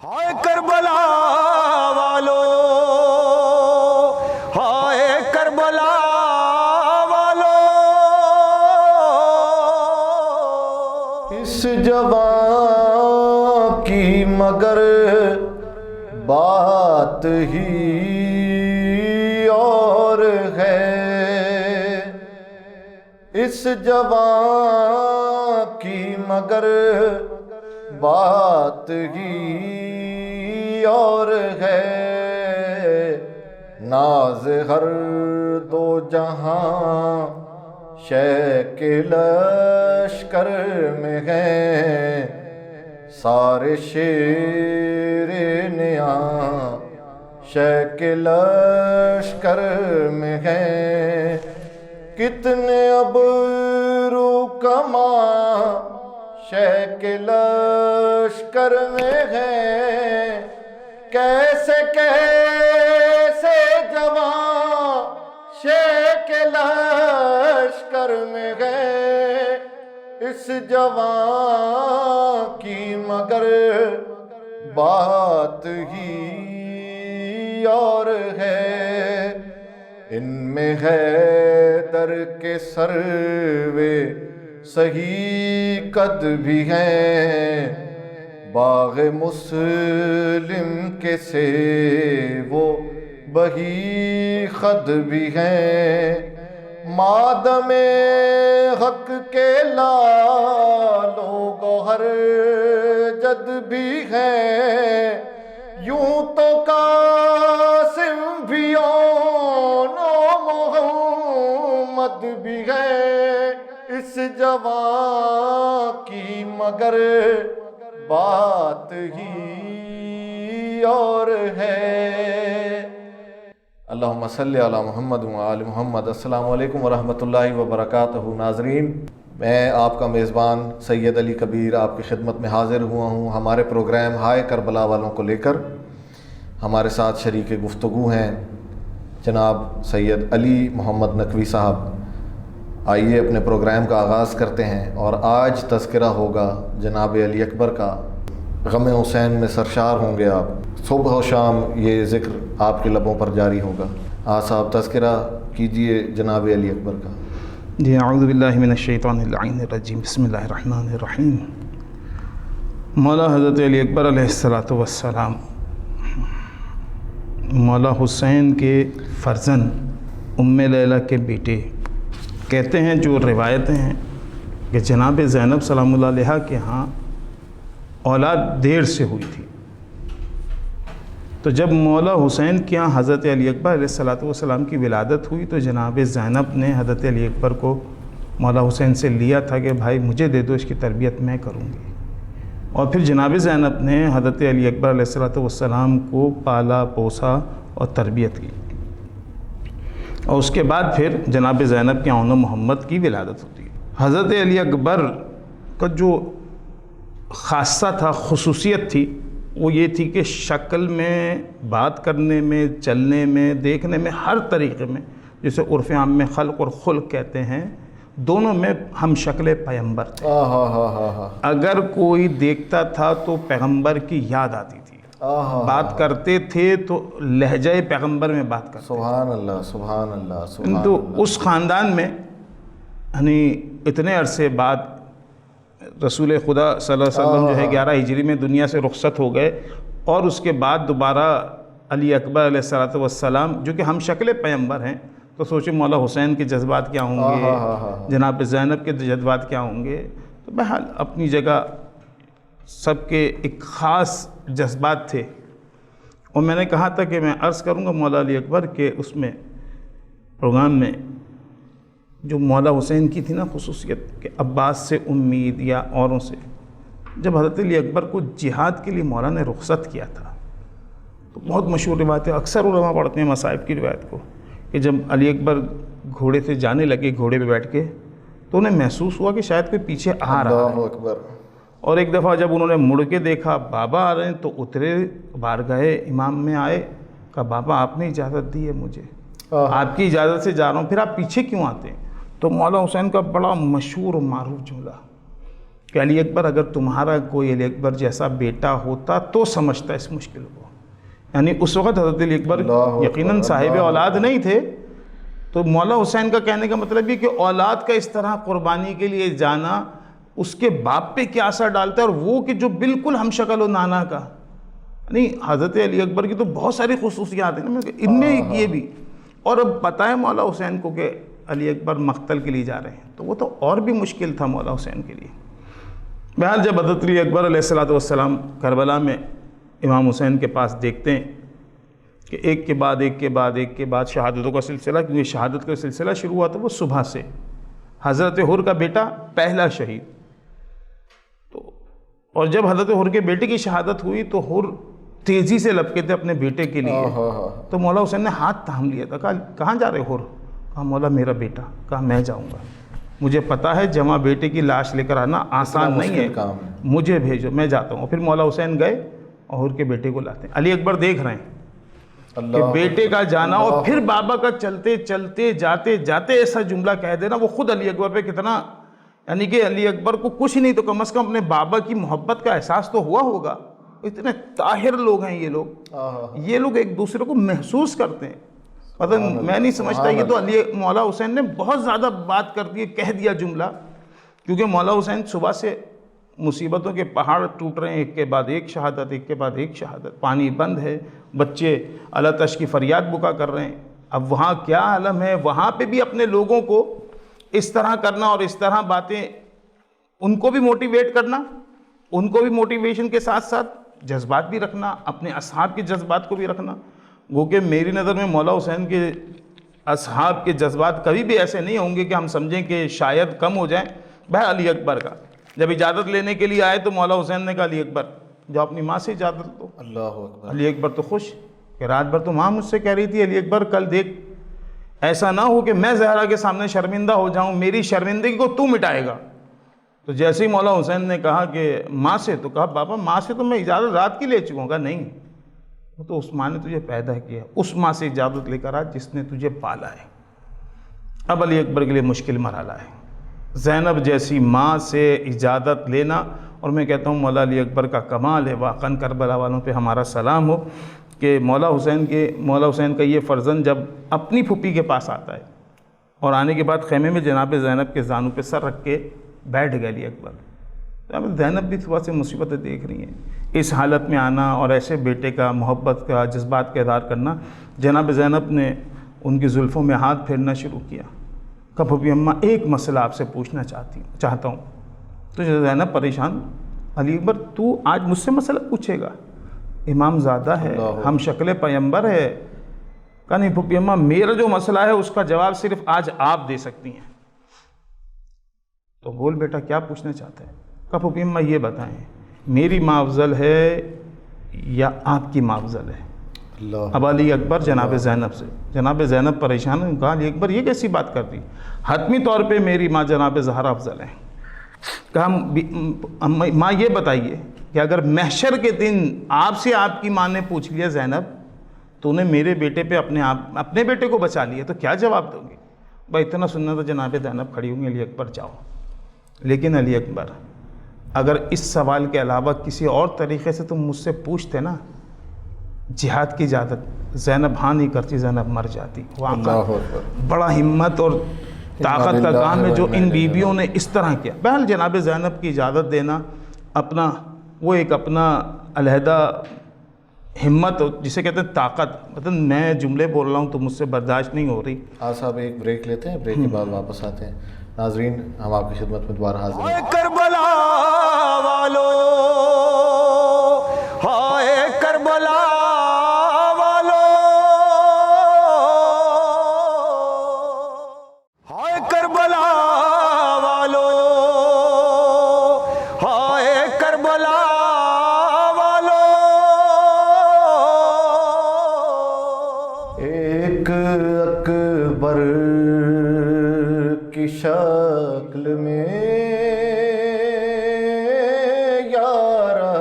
ہائے کربلا والو، ہائے کربلا والو، اس جوان کی مگر بات ہی اور ہے، اس جوان کی مگر بات ہی اور ہے، ناز ہر دو جہاں شے کے لشکر میں ہیں، سارے شیر نیاں شے کے لشکر میں ہیں، کتنے ابرو کما شے کے لشکر میں ہیں، کیسے کیسے جوان شے کے لشکر میں ہیں، اس جوان کی مگر بات ہی اور ہے، ان میں حیدر کے سروے صحیح قد بھی ہیں، باغ مسلم کے سیب و بہی خد بھی ہیں، مادم حق کے لال و گوہر جد بھی ہیں، یوں تو قاسم بھی اون و محمد بھی ہیں، اس جوان کی مگر بات ہی اور ہے۔ اللہم صلی علی محمد و آل محمد۔ السلام علیکم ورحمۃ اللہ وبرکاتہ۔ ناظرین، میں آپ کا میزبان سید علی کبیر آپ کی خدمت میں حاضر ہوا ہوں ہمارے پروگرام ہائے کربلا والوں کو لے کر۔ ہمارے ساتھ شریک گفتگو ہیں جناب سید علی محمد نقوی صاحب۔ آئیے اپنے پروگرام کا آغاز کرتے ہیں، اور آج تذکرہ ہوگا جناب علی اکبر کا۔ غم حسین میں سرشار ہوں گے آپ، صبح و شام یہ ذکر آپ کے لبوں پر جاری ہوگا۔ صاحب تذکرہ کیجئے جناب علی اکبر کا۔ جی، اعوذ باللہ من الشیطان اللعین الرجیم، بسم اللہ الرحمن الرحیم۔ مولا حضرت علی اکبر علیہ السلام مولا حسین کے فرزند ام لیلہ کے بیٹے، کہتے ہیں جو روایتیں ہیں کہ جناب زینب سلام اللہ علیہا کے ہاں اولاد دیر سے ہوئی تھی، تو جب مولا حسین کے ہاں حضرت علی اکبر علیہ السلام کی ولادت ہوئی تو جناب زینب نے حضرت علی اکبر کو مولا حسین سے لیا تھا کہ بھائی مجھے دے دو، اس کی تربیت میں کروں گی، اور پھر جناب زینب نے حضرت علی اکبر علیہ السلام کو پالا پوسا اور تربیت کی، اور اس کے بعد پھر جناب زینب کے اون محمد کی ولادت ہوتی ہے۔ حضرت علی اکبر کا جو خاصہ تھا، خصوصیت تھی، وہ یہ تھی کہ شکل میں، بات کرنے میں، چلنے میں، دیکھنے میں، ہر طریقے میں، جسے عرف عام میں خلق اور خلق کہتے ہیں، دونوں میں ہم شکل پیغمبر تھے۔ اگر کوئی دیکھتا تھا تو پیغمبر کی یاد آتی تھی، بات کرتے تھے تو لہجہ پیغمبر میں بات کرتے تھے۔ سبحان اللہ، سبحان اللہ، سبحان تو اللہ۔ اس خاندان میں یعنی اتنے عرصے بعد رسول خدا صلی اللہ علیہ وسلم جو ہے 11 ہجری میں دنیا سے رخصت ہو گئے، اور اس کے بعد دوبارہ علی اکبر علیہ السلام جو کہ ہم شکل پیغمبر ہیں، تو سوچیں مولا حسین کے جذبات کیا ہوں گے، جناب زینب کے جذبات کیا ہوں گے۔ تو بہرحال اپنی جگہ سب کے ایک خاص جذبات تھے، اور میں نے کہا تھا کہ میں عرض کروں گا مولا علی اکبر کے اس میں پروگرام میں جو مولا حسین کی تھی نا خصوصیت، کہ عباس سے امید یا اوروں سے، جب حضرت علی اکبر کو جہاد کے لیے مولا نے رخصت کیا تھا، تو بہت مشہور روایت ہے، اکثر علماء پڑھتے ہیں مصائب کی روایت کو، کہ جب علی اکبر گھوڑے سے جانے لگے، گھوڑے پہ بیٹھ کے، تو انہیں محسوس ہوا کہ شاید کوئی پیچھے آ رہا ہے، اللہ اکبر۔ اور ایک دفعہ جب انہوں نے مڑ کے دیکھا بابا آ رہے ہیں، تو اترے، بارگاہ امام میں آئے، کہا بابا آپ نے اجازت دی ہے مجھے، آپ کی اجازت سے جا رہا ہوں، پھر آپ پیچھے کیوں آتے ہیں؟ تو مولا حسین کا بڑا مشہور و معروف جملہ کہ علی اکبر اگر تمہارا کوئی علی اکبر جیسا بیٹا ہوتا تو سمجھتا اس مشکل کو. یعنی اس وقت حضرت علی اکبر یقیناً صاحب اولاد نہیں تھے، تو مولا حسین کا کہنے کا مطلب یہ کہ اولاد کا اس طرح قربانی کے لیے جانا اس کے باپ پہ کیا اثر ڈالتا ہے، اور وہ کہ جو بالکل ہم شکل و نانا کا. نہیں، حضرت علی اکبر کی تو بہت ساری خصوصیات ہیں نا، ان میں یہ بھی. اور اب پتہ ہے مولا حسین کو کہ علی اکبر مقتل کے لیے جا رہے ہیں، تو وہ تو اور بھی مشکل تھا مولا حسین کے لیے. بہرحال جب حضرت علی اکبر علیہ السلام کربلا میں امام حسین کے پاس دیکھتے ہیں کہ ایک کے بعد ایک کے بعد ایک کے بعد شہادتوں کا سلسلہ، کیونکہ شہادت کا سلسلہ شروع ہوا تھا وہ صبح سے. حضرت حر کا بیٹا پہلا شہید، تو اور جب حضرت حر کے بیٹے کی شہادت ہوئی تو حر تیزی سے لپکے تھے اپنے بیٹے کے لیے. تو مولا حسین نے ہاتھ تھام لیا تھا. کہا کہاں جا رہے حر؟ کہا مولا میرا بیٹا. کہا میں جاؤں گا، مجھے پتا ہے جمع بیٹے کی لاش لے کر آنا آسان نہیں ہے، مجھے بھیجو، میں جاتا ہوں. پھر مولا حسین گئے اور حر کے بیٹے کو لاتے ہیں. علی اکبر دیکھ رہے ہیں کہ بیٹے کا جانا اور پھر بابا کا چلتے چلتے جاتے جاتے ایسا جملہ کہہ دینا. وہ خود علی اکبر پہ کتنا، یعنی کہ علی اکبر کو کچھ نہیں تو کم از کم اپنے بابا کی محبت کا احساس تو ہوا ہوگا. اتنے طاہر لوگ ہیں یہ لوگ ایک دوسرے کو محسوس کرتے ہیں. مطلب میں نہیں سمجھتا، یہ تو مولا حسین نے بہت زیادہ بات کر دی، کہہ دیا جملہ. کیونکہ مولا حسین صبح سے مصیبتوں کے پہاڑ ٹوٹ رہے ہیں، ایک کے بعد ایک شہادت، ایک کے بعد ایک شہادت. پانی بند ہے، بچے اللہ تش کی فریاد بکا کر رہے ہیں. اب وہاں کیا عالم ہے، وہاں پہ بھی اپنے لوگوں کو اس طرح کرنا اور اس طرح باتیں، ان کو بھی موٹیویٹ کرنا، ان کو بھی موٹیویشن کے ساتھ ساتھ جذبات بھی رکھنا، اپنے اصحاب کے جذبات کو بھی رکھنا. وہ کہ میری نظر میں مولا حسین کے اصحاب کے جذبات کبھی بھی ایسے نہیں ہوں گے کہ ہم سمجھیں کہ شاید کم ہو جائیں. بھائی علی اکبر کا جب اجازت لینے کے لیے آئے تو مولا حسین نے کہا علی اکبر جو اپنی ماں سے اجازت دو. اللہ اکبر. علی اکبر تو خوش کہ رات بھر تو ماں مجھ سے کہہ رہی تھی علی اکبر کل دیکھ ایسا نہ ہو کہ میں زہرا کے سامنے شرمندہ ہو جاؤں، میری شرمندگی کو تو مٹائے گا. تو جیسے ہی مولا حسین نے کہا کہ ماں سے، تو کہا بابا ماں سے تو میں اجازت رات کی لے چکا ہوں. کہا نہیں، وہ تو اس ماں نے تجھے پیدا کیا، اس ماں سے اجازت لے کر آ جس نے تجھے پالا ہے. اب علی اکبر کے لیے مشکل مرحلہ ہے، زینب جیسی ماں سے اجازت لینا. اور میں کہتا ہوں مولا علی اکبر کا کمال ہے. واقعاً کربلا والوں پہ ہمارا سلام ہو کہ مولا حسین کا یہ فرزند جب اپنی پھوپھی کے پاس آتا ہے اور آنے کے بعد خیمے میں جناب زینب کے زانوں پہ سر رکھ کے بیٹھ گئے علی اکبر. زینب بھی صبح سے مصیبتیں دیکھ رہی ہیں، اس حالت میں آنا اور ایسے بیٹے کا محبت کا جذبات کا اظہار کرنا. جناب زینب نے ان کی زلفوں میں ہاتھ پھیرنا شروع کیا. کہا پھوپھی اماں ایک مسئلہ آپ سے پوچھنا چاہتا ہوں. تو زینب پریشان، علی اکبر تو آج مجھ سے مسئلہ پوچھے گا؟ امام زادہ ہے، ہم شکل پیغمبر ہے. کہا نہیں پھوپھی اماں میرا جو مسئلہ ہے اس کا جواب صرف آج آپ دے سکتی ہیں. تو بول بیٹا کیا پوچھنا چاہتا ہے؟ کہا پھوپھی اماں یہ بتائیں میری ماں افضل ہے یا آپ کی ماں افضل ہے؟ اب علی اکبر جناب زینب سے، جناب زینب پریشان ہیں. کہا علی اکبر یہ کیسی بات کر دی؟ حتمی طور پہ میری ماں جناب زہرا افضل ہیں. کہا ماں یہ بتائیے کہ اگر محشر کے دن آپ سے آپ کی ماں نے پوچھ لیا زینب تو انہیں میرے بیٹے پہ اپنے بیٹے کو بچا لیا تو کیا جواب دو گے؟ بھائی اتنا سننا تو جناب زینب کھڑی ہوں گی علی اکبر جاؤ. لیکن علی اکبر اگر اس سوال کے علاوہ کسی اور طریقے سے تم مجھ سے پوچھتے نا جہاد کی اجازت، زینب ہاں نہیں کرتی، زینب مر جاتی. بڑا ہمت اور طاقت کا کام ہے جو ان بیویوں نے اس طرح کیا. بہرحال جناب زینب کی اجازت دینا اپنا وہ ایک اپنا علیحدہ ہمت جسے کہتے ہیں طاقت. مطلب میں جملے بول رہا ہوں تو مجھ سے برداشت نہیں ہو رہی. صاحب ایک بریک لیتے ہیں، بریک کے بعد واپس آتے ہیں. ناظرین ہم آپ کی خدمت میں دوبارہ حاضر ہیں. کربلا والو، ہائے کربلا والو، ہائے کربلا والو، ہائے کربلا والو. ایک اکبر کی شکل میں یارا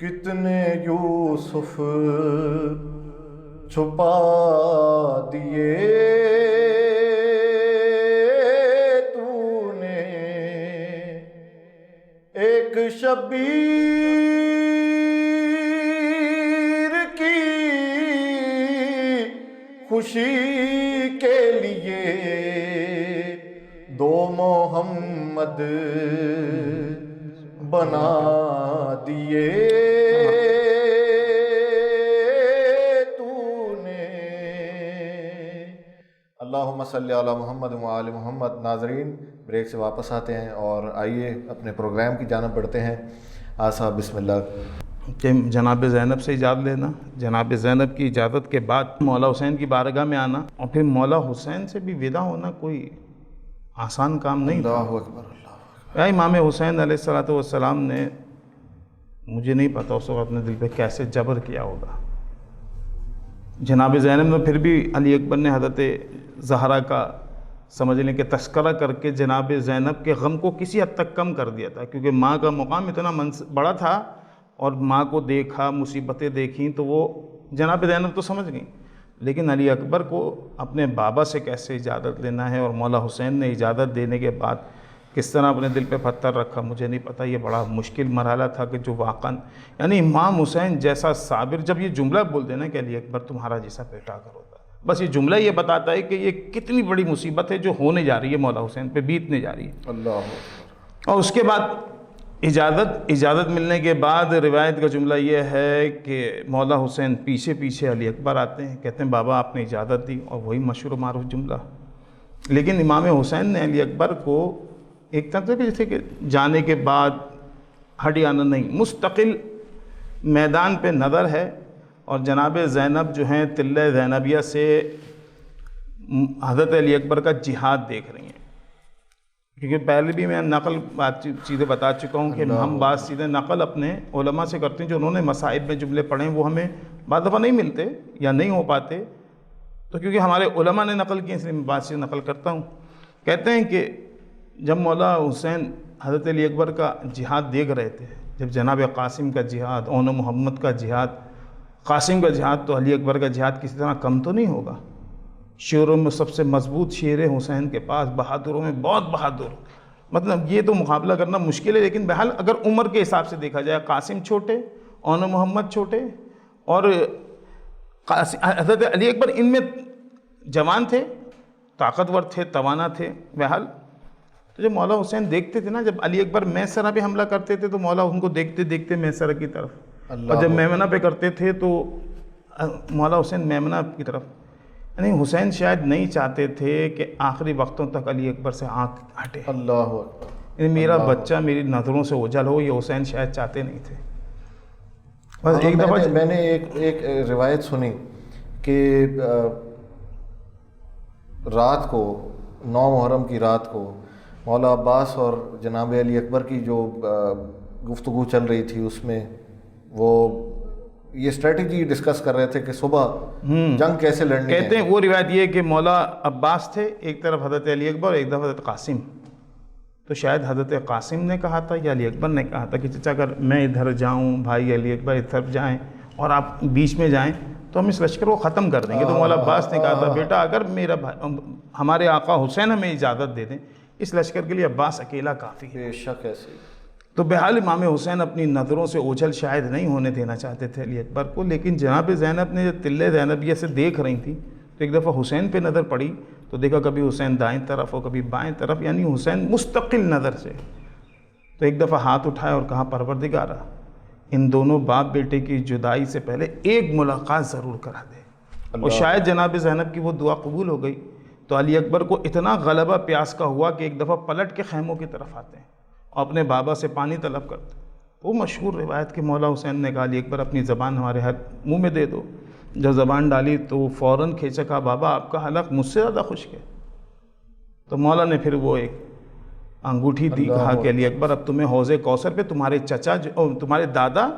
کتنے یوسف چھپا دیے تو نے شبیر کی خوشی کے لیے دو محمد بنا دیے تو نے۔ اللہم صلی علی محمد و آل محمد۔ ناظرین، بریک سے واپس آتے ہیں اور آئیے اپنے پروگرام کی جانب بڑھتے ہیں۔ صاحب بسم اللہ۔ کہ جناب زینب سے اجازت لینا، جناب زینب کی اجازت کے بعد مولا حسین کی بارگاہ میں آنا، اور پھر مولا حسین سے بھی ودا ہونا کوئی آسان کام نہیں تھا۔ اللہ اکبر، اللہ اکبر۔ امام حسین علیہ السلام نے، مجھے نہیں پتا اس وقت اپنے دل پہ کیسے جبر کیا ہوگا۔ جناب زینب نے پھر بھی علی اکبر نے حضرت زہرا کا سمجھ لیں کہ تذکرہ کر کے جناب زینب کے غم کو کسی حد تک کم کر دیا تھا، کیونکہ ماں کا مقام اتنا بڑا تھا، اور ماں کو دیکھا، مصیبتیں دیکھیں تو وہ جناب زینب تو سمجھ گئیں، لیکن علی اکبر کو اپنے بابا سے کیسے اجازت لینا ہے، اور مولا حسین نے اجازت دینے کے بعد کس طرح اپنے دل پہ پتھر رکھا، مجھے نہیں پتہ۔ یہ بڑا مشکل مرحلہ تھا کہ جو واقعاً، یعنی امام حسین جیسا صابر، جب یہ جملہ بول دینا کہ علی اکبر تمہارا جیسا بیٹا اگر ہوتا، بس یہ جملہ یہ بتاتا ہے کہ یہ کتنی بڑی مصیبت ہے جو ہونے جا رہی ہے، مولا حسین پہ بیتنے جا رہی ہے۔ اللہ اکبر۔ اور اس کے بعد اجازت ملنے کے بعد روایت کا جملہ یہ ہے کہ مولا حسین پیچھے پیچھے علی اکبر آتے ہیں، کہتے ہیں بابا آپ نے اجازت دی، اور وہی مشہور و معروف جملہ۔ لیکن امام حسین نے علی اکبر کو ایک طرح سے جیسے کہ جانے کے بعد ہٹیانا نہیں، مستقل میدان پہ نظر ہے، اور جناب زینب جو ہیں تلہ زینبیہ سے حضرت علی اکبر کا جہاد دیکھ رہی ہیں، کیونکہ پہلے بھی میں چیزیں بتا چکا ہوں کہ ہم بعض چیزیں نقل اپنے علماء سے کرتے ہیں جو انہوں نے مصائب میں جملے پڑھے ہیں، وہ ہمیں بعض دفعہ نہیں ملتے یا نہیں ہو پاتے، تو کیونکہ ہمارے علماء نے نقل کی اس لیے میں بعض چیزیں نقل کرتا ہوں۔ کہتے ہیں کہ جب مولا حسین حضرت علی اکبر کا جہاد دیکھ رہے تھے، جب جناب قاسم کا جہاد، اون محمد کا جہاد، قاسم کا جہاد، تو علی اکبر کا جہاد کسی طرح کم تو نہیں ہوگا۔ شیروں میں سب سے مضبوط شیر حسین کے پاس، بہادروں میں بہت بہادر، مطلب یہ تو مقابلہ کرنا مشکل ہے، لیکن بہرحال اگر عمر کے حساب سے دیکھا جائے، قاسم چھوٹے، اون محمد چھوٹے، اور حضرت علی اکبر ان میں جوان تھے، طاقتور تھے، توانا تھے۔ بہرحال تو جب مولا حسین دیکھتے تھے نا، جب علی اکبر میسرہ پہ حملہ کرتے تھے تو مولا ان کو دیکھتے دیکھتے میسرہ کی طرف، اور جب میمنہ پہ کرتے تھے تو مولا حسین میمنہ کی طرف، یعنی حسین شاید نہیں چاہتے تھے کہ آخری وقتوں تک علی اکبر سے آنکھ ہٹے، اللہ اکبر، یعنی میرا بچہ میری نظروں سے اوجھل ہو، یہ حسین شاید چاہتے نہیں تھے۔ بس ایک دفعہ میں نے ایک روایت سنی کہ رات کو 9 محرم کی رات کو مولا عباس اور جناب علی اکبر کی جو گفتگو چل رہی تھی، اس میں وہ یہ اسٹریٹجی ڈسکس کر رہے تھے کہ صبح جنگ کیسے لڑنی ہے۔ کہتے ہیں وہ روایت یہ ہے کہ مولا عباس تھے ایک طرف، حضرت علی اکبر، ایک طرف حضرت قاسم، تو شاید حضرت قاسم نے کہا تھا یا علی اکبر نے کہا تھا کہ چچا اگر میں ادھر جاؤں، بھائی علی اکبر اس طرف جائیں اور آپ بیچ میں جائیں تو ہم اس لشکر کو ختم کر دیں گے۔ تو مولا عباس نے کہا تھا بیٹا اگر میرا ہمارے آقا حسین ہمیں اجازت دے دیں، اس لشکر کے لیے عباس اکیلا کافی ہے۔ بے شک ایسے۔ تو بہرحال امام حسین اپنی نظروں سے اوجھل شاید نہیں ہونے دینا چاہتے تھے علی اکبر کو، لیکن جناب زینب نے جب تلہ زینبیہ سے دیکھ رہی تھی تو ایک دفعہ حسین پہ نظر پڑی تو دیکھا کبھی حسین دائیں طرف ہو کبھی بائیں طرف، یعنی حسین مستقل نظر سے، تو ایک دفعہ ہاتھ اٹھایا اور کہا پروردگارا ان دونوں باپ بیٹے کی جدائی سے پہلے ایک ملاقات ضرور کرا دے، اور شاید جناب زینب کی وہ دعا قبول ہو گئی، تو علی اکبر کو اتنا غلبہ پیاس کا ہوا کہ ایک دفعہ پلٹ کے خیموں کی طرف آتے ہیں اور اپنے بابا سے پانی طلب کرتے ہیں۔ وہ مشہور روایت کہ مولا حسین نے کہا علی اکبر اپنی زبان ہمارے منہ میں دے دو، جب زبان ڈالی تو فوراً کھینچا، کہا بابا آپ کا حلق مجھ سے زیادہ خشک ہے، تو مولا نے پھر وہ ایک انگوٹھی دی، کہا کہ علی اکبر اب تمہیں حوض کوثر پہ تمہارے چچا تمہارے دادا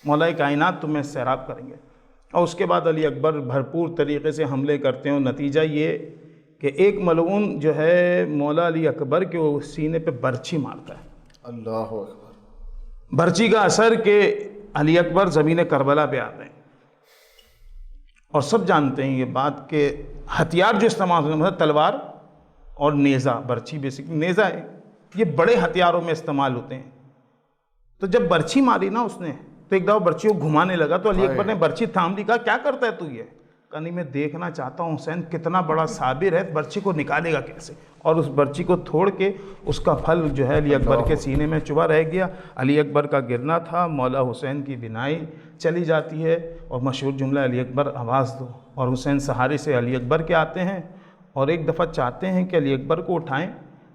مولا کائنات تمہیں سیراب کریں گے۔ اور اس کے بعد علی اکبر بھرپور طریقے سے حملے کرتے ہیں، اور نتیجہ یہ کہ ایک ملعون جو ہے مولا علی اکبر کے وہ سینے پہ برچھی مارتا ہے، اللہ اکبر، برچھی کا اثر کہ علی اکبر زمین کربلا پہ آتے ہیں، اور سب جانتے ہیں یہ بات کہ ہتھیار جو استعمال ہوتے ہیں مثلا تلوار اور نیزہ، برچھی بیسکلی نیزہ ہے، یہ بڑے ہتھیاروں میں استعمال ہوتے ہیں، تو جب برچھی ماری نا اس نے تو ایک دفعہ برچی کو گھمانے لگا تو علی اکبر نے برچی تھام دی. کہا کیا کرتا ہے تو یہ؟ کہا نہیں میں دیکھنا چاہتا ہوں حسین کتنا بڑا صابر ہے, برچی کو نکالے گا کیسے. اور اس برچی کو توڑ کے اس کا پھل جو ہے علی اکبر کے سینے میں چبھا رہ گیا. علی اکبر کا گرنا تھا, مولا حسین کی بینائی چلی جاتی ہے اور مشہور جملہ علی اکبر آواز دو. اور حسین سہارے سے علی اکبر کے آتے ہیں اور ایک دفعہ چاہتے ہیں کہ علی اکبر کو اٹھائیں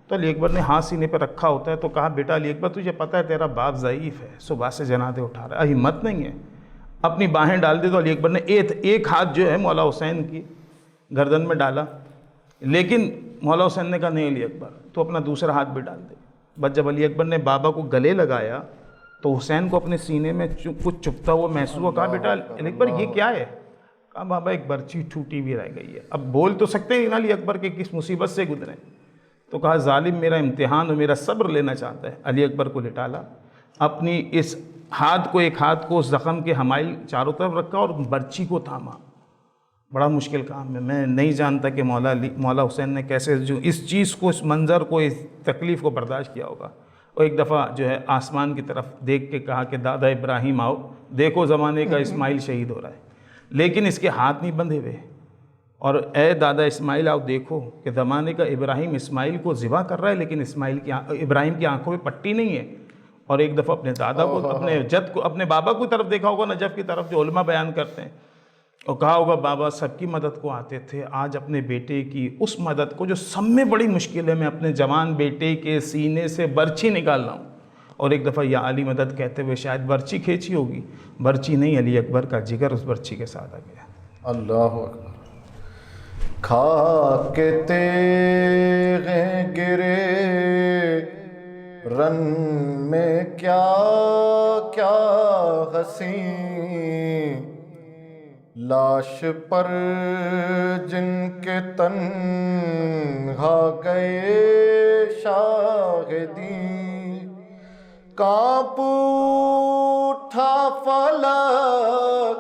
تو علی اکبر نے ہاتھ سینے پہ رکھا ہوتا ہے. تو کہا بیٹا علی اکبر تجھے پتہ ہے تیرا باپ ضعیف ہے, صبح سے جنازے اٹھا رہا ہے, ہمت نہیں ہے, اپنی باہیں ڈال دے. تو علی اکبر نے ایک ہاتھ جو ہے مولا حسین کی گردن میں ڈالا, لیکن مولا حسین نے کہا نہیں علی اکبر تو اپنا دوسرا ہاتھ بھی ڈال دے. بس جب علی اکبر نے بابا کو گلے لگایا تو حسین کو اپنے سینے میں کچھ چپتا ہوا محسوس ہوا. کہا بیٹا علی اکبر یہ کیا ہے؟ کہا بابا ایک برچی ٹوٹی بھی رہ گئی ہے. اب بول تو سکتے نہیں نا علی اکبر کہ کس مصیبت سے گزرے. تو کہا ظالم میرا امتحان اور میرا صبر لینا چاہتا ہے. علی اکبر کو لٹالا, اپنی اس ایک ہاتھ کو زخم کے حمائل چاروں طرف رکھا اور برچی کو تھاما. بڑا مشکل کام ہے, میں نہیں جانتا کہ مولا حسین نے کیسے جو اس چیز کو, اس منظر کو, اس تکلیف کو برداشت کیا ہوگا. اور ایک دفعہ جو ہے آسمان کی طرف دیکھ کے کہا کہ دادا ابراہیم آؤ, دیکھو زمانے کا اسماعیل شہید ہو رہا ہے, لیکن اس کے ہاتھ نہیں بندھے ہوئے. اور اے دادا اسماعیل آؤ دیکھو کہ زمانے کا ابراہیم اسماعیل کو ذبح کر رہا ہے, لیکن ابراہیم کی آنکھوں میں پٹی نہیں ہے. اور ایک دفعہ اپنے دادا کو, اپنے جد کو, اپنے بابا کی طرف دیکھا ہوگا, نجف کی طرف, جو علماء بیان کرتے ہیں, اور کہا ہوگا بابا سب کی مدد کو آتے تھے, آج اپنے بیٹے کی اس مدد کو جو سب میں بڑی مشکل ہے, میں اپنے جوان بیٹے کے سینے سے برچھی نکال رہا ہوں. اور ایک دفعہ یا علی مدد کہتے ہوئے شاید برچھی کھینچی ہوگی, برچھی نہیں, علی اکبر کا جگر اس برچھی کے ساتھ آ گیا. اللہ اکبر. خاک تیغیں گرے رن میں کیا کیا حسین, لاش پر جن کے تنہا گئے شاہدین, کانپ اٹھا فلک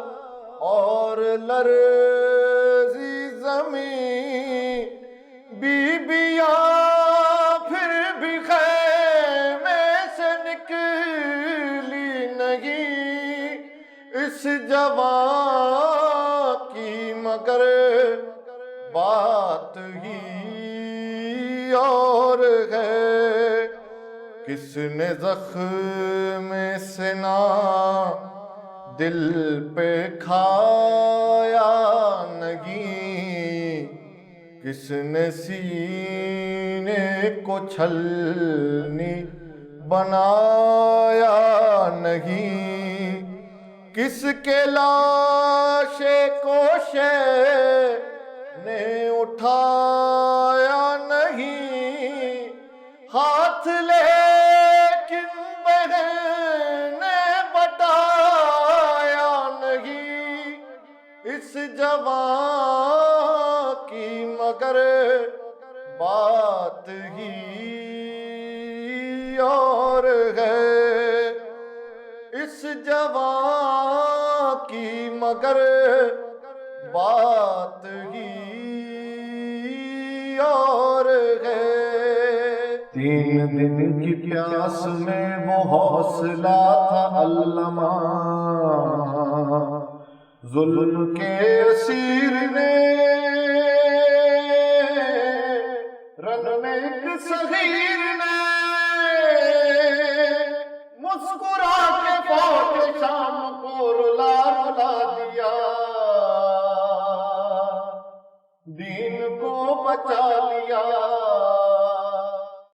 اور لرزی زمین, بیبیاں پھر بھی خیمے سے نکلی نہیں, اس جوان کی مگر بات ہی اور ہے, کس نے زخم سنا دل پہ کھایا نہیں, کس نے سینے کو چھلنی بنایا نہیں, کس کے لاشے کو شے نے اٹھایا نہیں, ہاتھ لیکن بہن نے بٹایا نہیں, اس جوان کی مگر بات ہی اور ہے, اس جوان کی مگر بات ہی اور ہے. 3 دن کی پیاس میں وہ حوصلہ تھا علامہ, ظلم کے اسیر نے رن میں ایک صغیر نے مسکرا کے فوج شام کو رلا رلا دیا, دین کو بچا لیا.